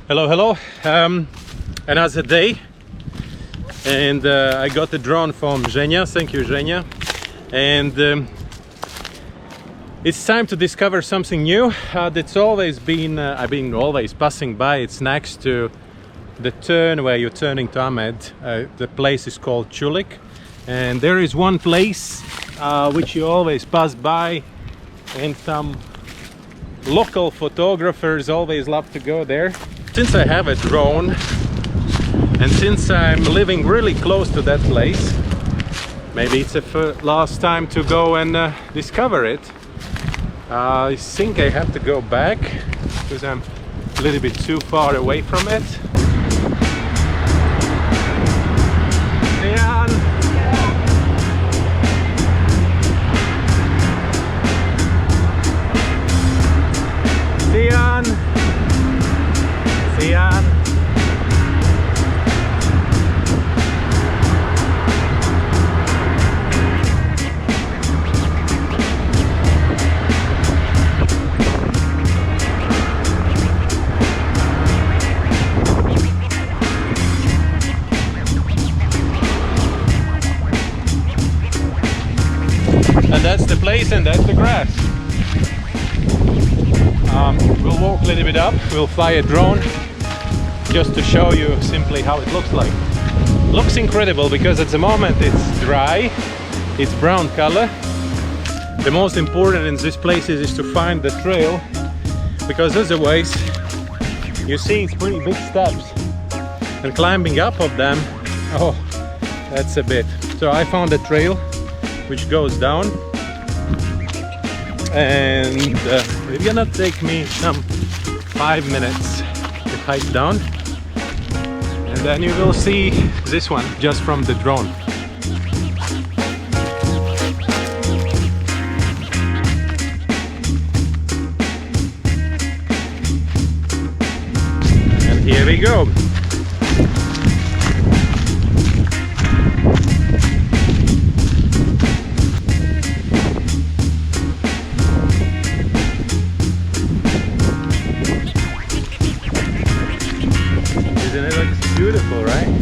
Hello. Another day, and I got the drone from Zhenya. Thank you, Zhenya. And it's time to discover something new. That's always been I've been always passing by. It's next to the turn where you're turning to Amed. The place is called Chulik, and there is one place which you always pass by, and some local photographers always love to go there. Since I have a drone and since I'm living really close to that place, maybe it's the last time to go and discover it. I think I have to go back because I'm a little bit too far away from it. And that's the place, and that's the grass. We'll walk a little bit up, we'll fly a drone just to show you simply how it looks like. Looks incredible because at the moment it's dry, it's brown color. The most important in this place is to find the trail, because otherwise you see it's pretty big steps, and climbing up of them, oh, that's a bit. So I found a trail which goes down, and it's gonna take me some 5 minutes to hike down, and then you will see this one just from the drone. And here we go. It looks beautiful, right?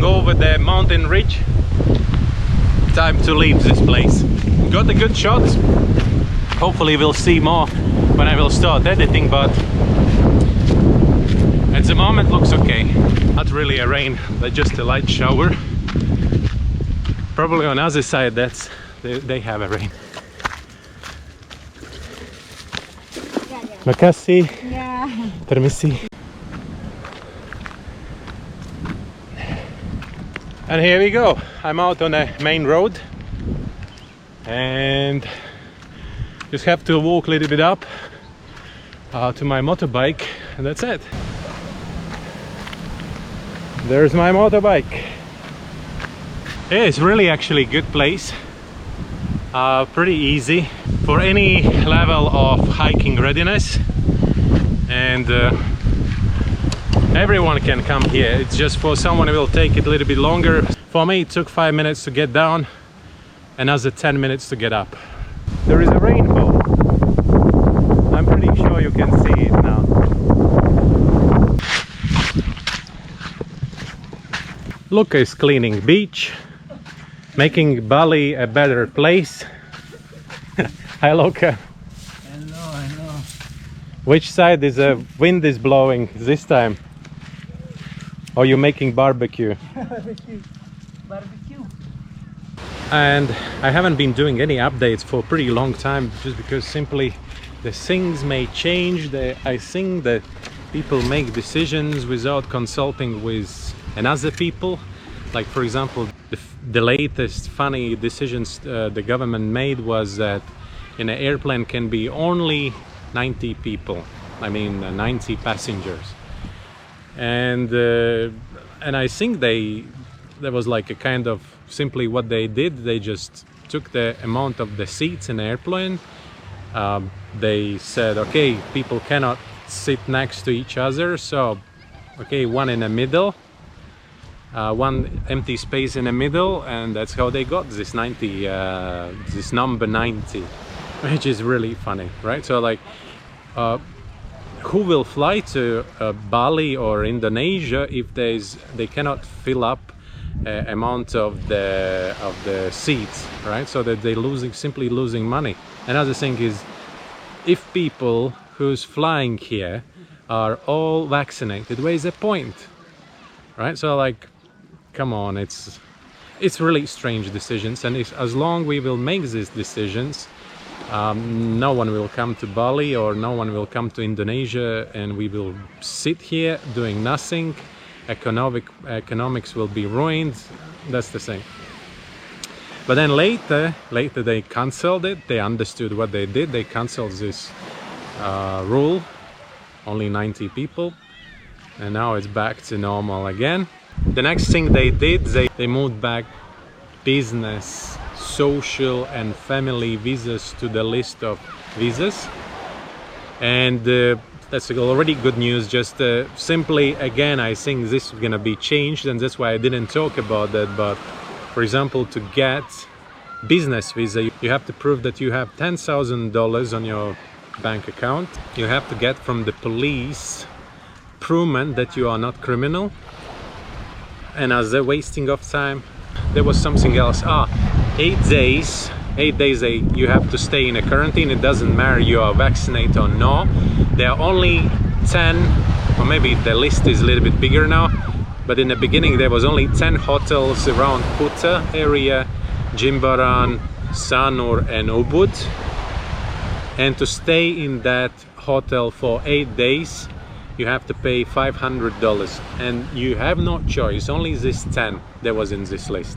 Over the mountain ridge. Time to leave this place. Got a good shot. Hopefully we'll see more when I will start editing, but at the moment looks okay. Not really a rain, but just a light shower. Probably on the other side they have a rain. Makasih. Yeah. Permisi. And here we go. I'm out on a main road and just have to walk a little bit up to my motorbike, and that's it. There's my motorbike. Yeah, it's really actually a good place. Pretty easy for any level of hiking readiness, and everyone can come here. It's just for someone who will take it a little bit longer. For me it took 5 minutes to get down, another 10 minutes to get up. There is a rainbow. you can see it now. Luca is cleaning beach, making Bali a better place. Hi Luca. Hello, hello. Which side is the wind is blowing this time? Or you making barbecue? Barbecue. Barbecue. And I haven't been doing any updates for a pretty long time, just because simply the things may change. I think that people make decisions without consulting with another people. Like for example, the latest funny decisions the government made was that in an airplane can be only 90 people. I mean 90 passengers. And I think there was like a kind of simply what they did. They just took the amount of the seats in the airplane. They said, okay, people cannot sit next to each other, so okay, one in the middle, one empty space in the middle, and that's how they got this 90, this number 90, which is really funny, right? So like, who will fly to Bali or Indonesia if they cannot fill up amount of the seats, right? So that they're simply losing money. Another thing is, if people who's flying here are all vaccinated, where is the point, right? So like, come on, it's really strange decisions, and as long we will make these decisions, no one will come to Bali or no one will come to Indonesia, and we will sit here doing nothing. Economics will be ruined. That's the thing. But then later they cancelled it. They understood what they did. They cancelled this rule, only 90 people, and now it's back to normal again. The next thing they did, they moved back business, social and family visas to the list of visas, and that's already good news. Just simply, again, I think this is gonna be changed, and that's why I didn't talk about that. But for example, to get business visa, you have to prove that you have $10,000 on your bank account. You have to get from the police proof that you are not criminal. And as a wasting of time, there was something else. 8 days. 8 days you have to stay in a quarantine. It doesn't matter you are vaccinated or no. There are only 10, or maybe the list is a little bit bigger now, but in the beginning there was only 10 hotels around Kuta area, Jimbaran, Sanur and Ubud. And to stay in that hotel for 8 days, you have to pay $500, and you have no choice. Only this 10 that was in this list.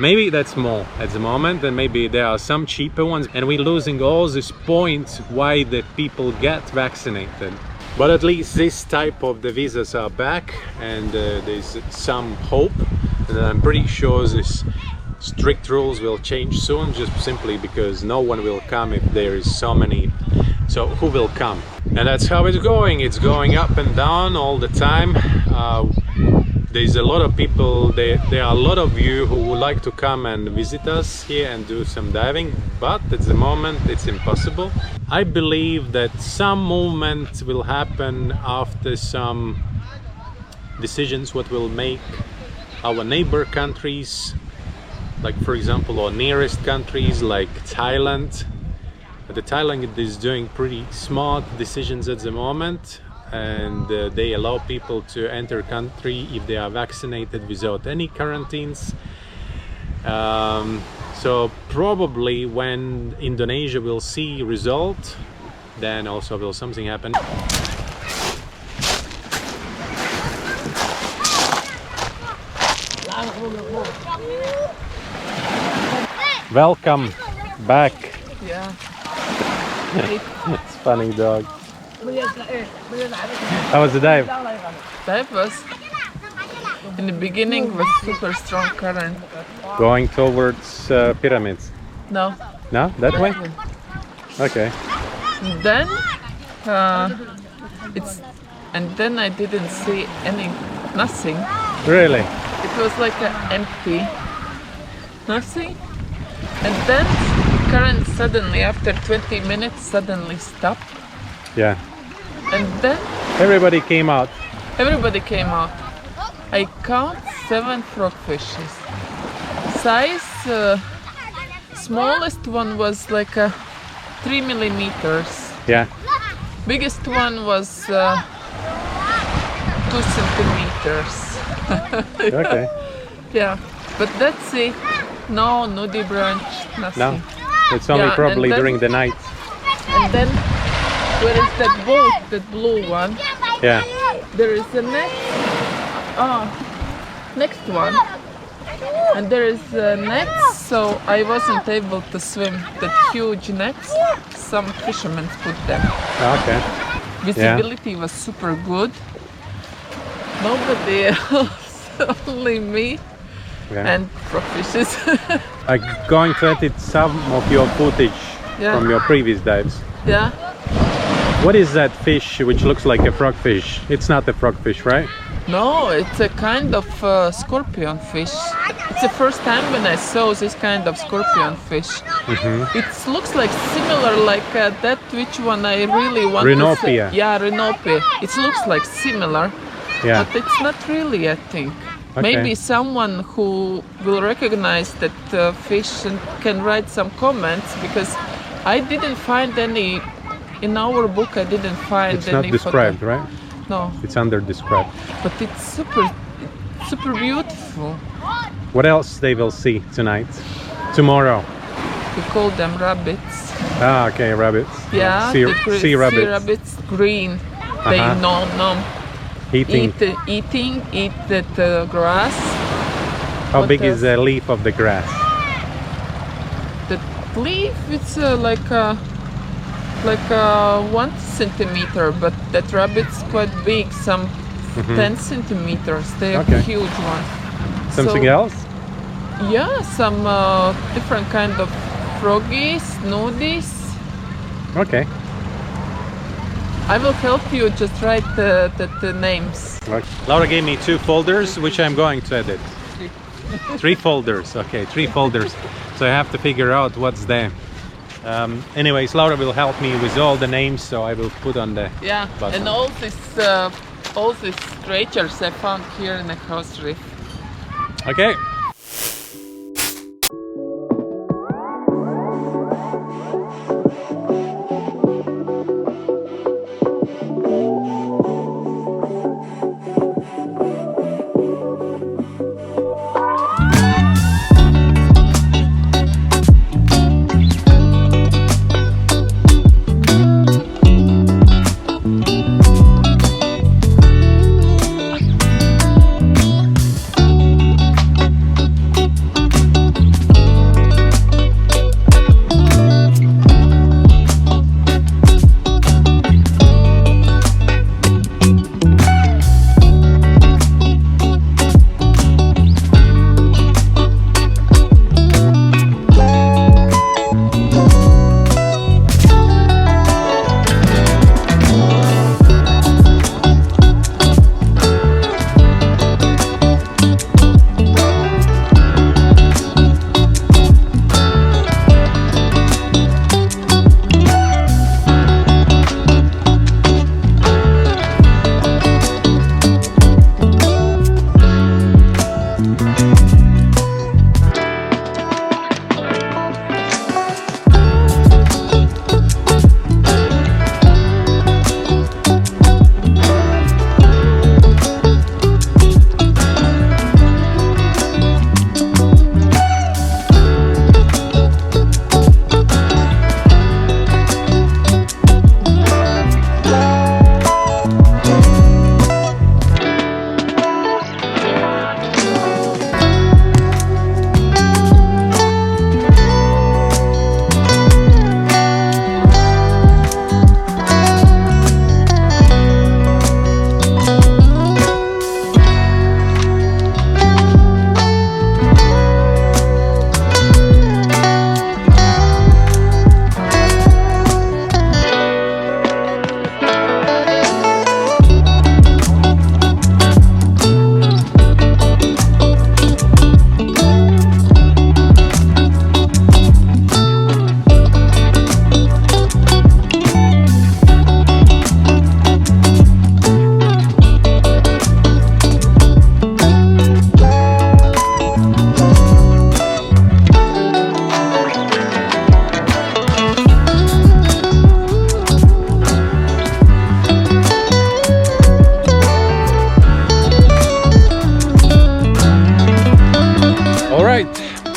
Maybe that's more at the moment, and maybe there are some cheaper ones, and we're losing all these points why the people get vaccinated. But at least this type of the visas are back, and there's some hope, and I'm pretty sure this strict rules will change soon, just simply because no one will come if there is so many. So who will come? And that's how it's going. It's going up and down all the time. There's a lot of people, there are a lot of you who would like to come and visit us here and do some diving, but at the moment it's impossible. I believe that some movement will happen after some decisions what will make our neighbor countries, like for example our nearest countries like Thailand. The Thailand is doing pretty smart decisions at the moment, and they allow people to enter country if they are vaccinated without any quarantines. So probably when Indonesia will see result, then also will something happen. Welcome back. Yeah. It's funny dog. How was the dive? Dive was, in the beginning, was super strong current. Going towards pyramids? No. No? That way? Okay. Then then I didn't see nothing. Really? It was like an empty nothing, and then current suddenly after 20 minutes suddenly stopped. Yeah. And then Everybody came out. everybody came out. I count 7 frogfishes. Size, smallest one was like 3 millimeters. Yeah. Biggest one was 2 centimeters. Okay. Yeah, but that's it. No nudibranch, nothing. No, it's only Yeah, probably and then- during the night. And then, where is that boat, that blue one? Yeah. There is a next one. And there is a net, so I wasn't able to swim. That huge nets, some fishermen put them. Okay. Visibility was super good. Nobody else, only me Yeah. and frogfishes. I'm going to edit some of your footage Yeah. from your previous dives. Yeah. What is that fish which looks like a frogfish? It's not a frogfish, right? No, it's a kind of scorpion fish. It's the first time when I saw this kind of scorpion fish. It looks like similar like that which one I really want to Rhinopia. say. Yeah, Rhinopia. It looks like similar, Yeah. but it's not really, I think. Okay. Maybe someone who will recognize that fish and can write some comments, because I didn't find any, in our book I didn't find It's any not described, photo. right? No, It's under described. but it's super beautiful. What else they will see tonight? Tomorrow. We call them rabbits. Ah, okay, rabbits. Yeah, Sea, the sea rabbits. Sea rabbits, green. They nom Eating. eat that grass. How what big else? is the leaf of the grass? The leaf, it's like 1 centimeter, but that rabbit's quite big, some 10 centimeters. They are Okay. huge one. Something So, else? Yeah, some different kind of froggies, nudies. Okay. I will help you just write the names. Laura gave me 2 folders, which I'm going to edit. 3 folders, okay, 3 folders. So I have to figure out what's there. Anyways, Laura will help me with all the names, so I will put on the Yeah, button. and all these creatures I found here in the coast reef. Okay.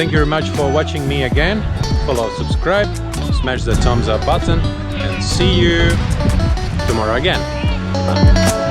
thank you very much for watching me again. Follow, subscribe, smash the thumbs up button, and see you tomorrow again. Bye.